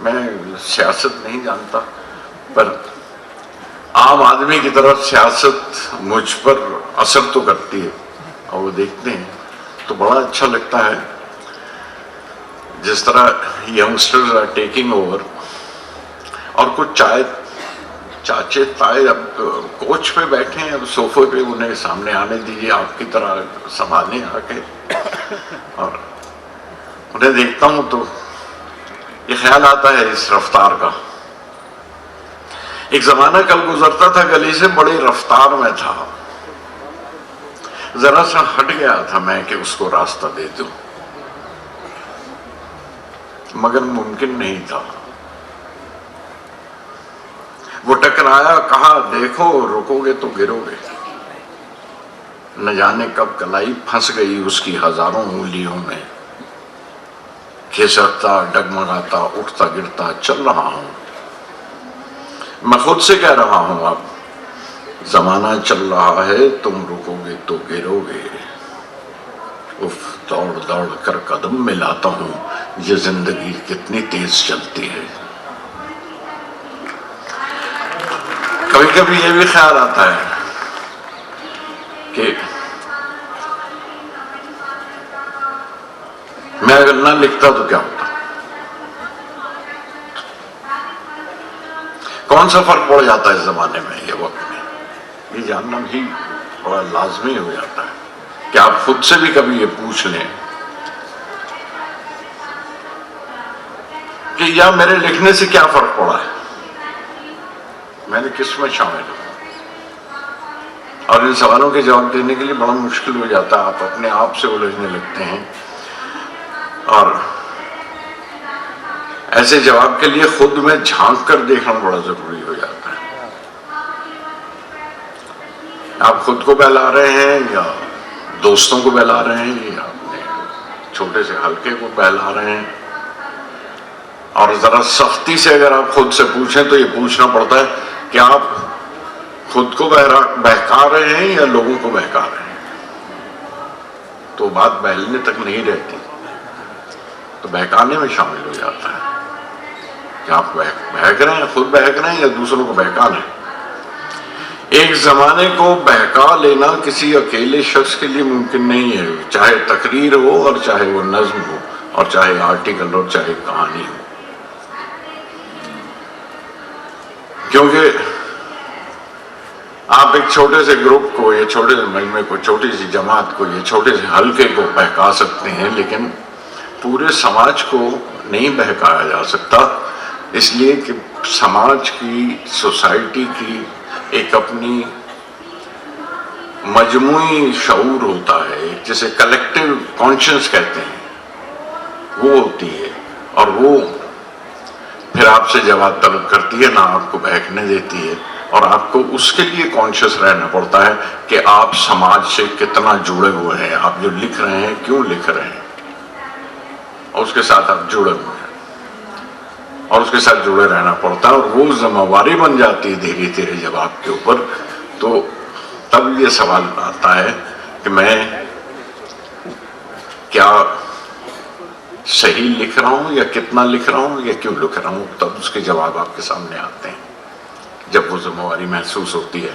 میں سیاست نہیں جانتا، پر عام آدمی کی طرف سیاست مجھ پر اثر تو کرتی ہے، اور وہ دیکھتے ہیں تو بڑا اچھا لگتا ہے جس طرح ینگسٹرز آر ٹیکنگ اوور، اور کچھ چاچے تائے اب کوچ پہ بیٹھے ہیں، اب صوفے پہ، انہیں سامنے آنے دیجیے، آپ کی طرح سنبھالنے آ کے، اور انہیں دیکھتا ہوں تو یہ خیال آتا ہے اس رفتار کا۔ ایک زمانہ کل گزرتا تھا گلی سے، بڑی رفتار میں تھا، ذرا سا ہٹ گیا تھا میں کہ اس کو راستہ دے دوں، مگر ممکن نہیں تھا۔ وہ ٹکرایا، کہا دیکھو رکو گے تو گرو گے۔ نہ جانے کب کلائی پھنس گئی اس کی ہزاروں انگلیوں میں، کھسکتا ڈگمگاتا اٹھتا گرتا چل رہا ہوں۔ میں خود سے کہہ رہا ہوں اب زمانہ چل رہا ہے، تم رکو گے تو گرو گے۔ اف دوڑ دوڑ کر قدم ملاتا ہوں، یہ زندگی کتنی تیز چلتی ہے۔ کبھی کبھی یہ بھی خیال آتا ہے کہ میں اگر نہ لکھتا تو کیا ہوتا، کون سا فرق پڑ جاتا ہے اس زمانے میں، یہ وقت میں، یہ جاننا بھی بڑا لازمی ہو جاتا ہے کہ آپ خود سے بھی کبھی یہ پوچھ لیں کہ یا میرے لکھنے سے کیا فرق پڑا ہے، میں نے کس میں شامل ہوں۔ اور ان سوالوں کے جواب دینے کے لیے بڑا مشکل ہو جاتا ہے، آپ اپنے آپ سے الجھنے لگتے ہیں، اور ایسے جواب کے لیے خود میں جھانک کر دیکھنا بڑا ضروری ہو جاتا ہے۔ آپ خود کو بہلا رہے ہیں، یا دوستوں کو بہلا رہے ہیں، یا اپنے چھوٹے سے حلقے کو بہلا رہے ہیں۔ اور ذرا سختی سے اگر آپ خود سے پوچھیں تو یہ پوچھنا پڑتا ہے کہ آپ خود کو بہکا رہے ہیں یا لوگوں کو بہکا رہے ہیں۔ تو بات بہلنے تک نہیں رہتی، تو بہکانے میں شامل ہو جاتا ہے کہ آپ بہک رہے ہیں، خود بہک رہے ہیں یا دوسروں کو بہکا رہے ہیں۔ ایک زمانے کو بہکا لینا کسی اکیلے شخص کے لیے ممکن نہیں ہے، چاہے تقریر ہو اور چاہے وہ نظم ہو، اور چاہے آرٹیکل اور چاہے کہانی ہو، کیونکہ آپ ایک چھوٹے سے گروپ کو، یا چھوٹے سے مجموعے کو، چھوٹی سی جماعت کو، یا چھوٹے سے حلقے کو بہکا سکتے ہیں، لیکن پورے سماج کو نہیں بہکایا جا سکتا، اس لیے کہ سماج کی، سوسائٹی کی ایک اپنی مجموعی شعور ہوتا ہے، جسے کلیکٹیو کانشنس کہتے ہیں، وہ ہوتی ہے، اور وہ پھر آپ سے جواب طلب کرتی ہے، نہ آپ کو بہکنے دیتی ہے، اور آپ کو اس کے لیے کانشیس رہنا پڑتا ہے کہ آپ سماج سے کتنا جڑے ہوئے ہیں، آپ جو لکھ رہے ہیں کیوں لکھ رہے ہیں، اور اس کے ساتھ آپ جڑے ہوئے ہیں، اور اس کے ساتھ جڑے رہنا پڑتا ہے، اور وہ ذمہ داری بن جاتی ہے دھیرے دھیرے جب آپ کے اوپر۔ تو تب یہ سوال آتا ہے کہ میں کیا صحیح لکھ رہا ہوں، یا کتنا لکھ رہا ہوں، یا کیوں لکھ رہا ہوں۔ تب اس کے جواب آپ کے سامنے آتے ہیں جب وہ ذمہ داری محسوس ہوتی ہے۔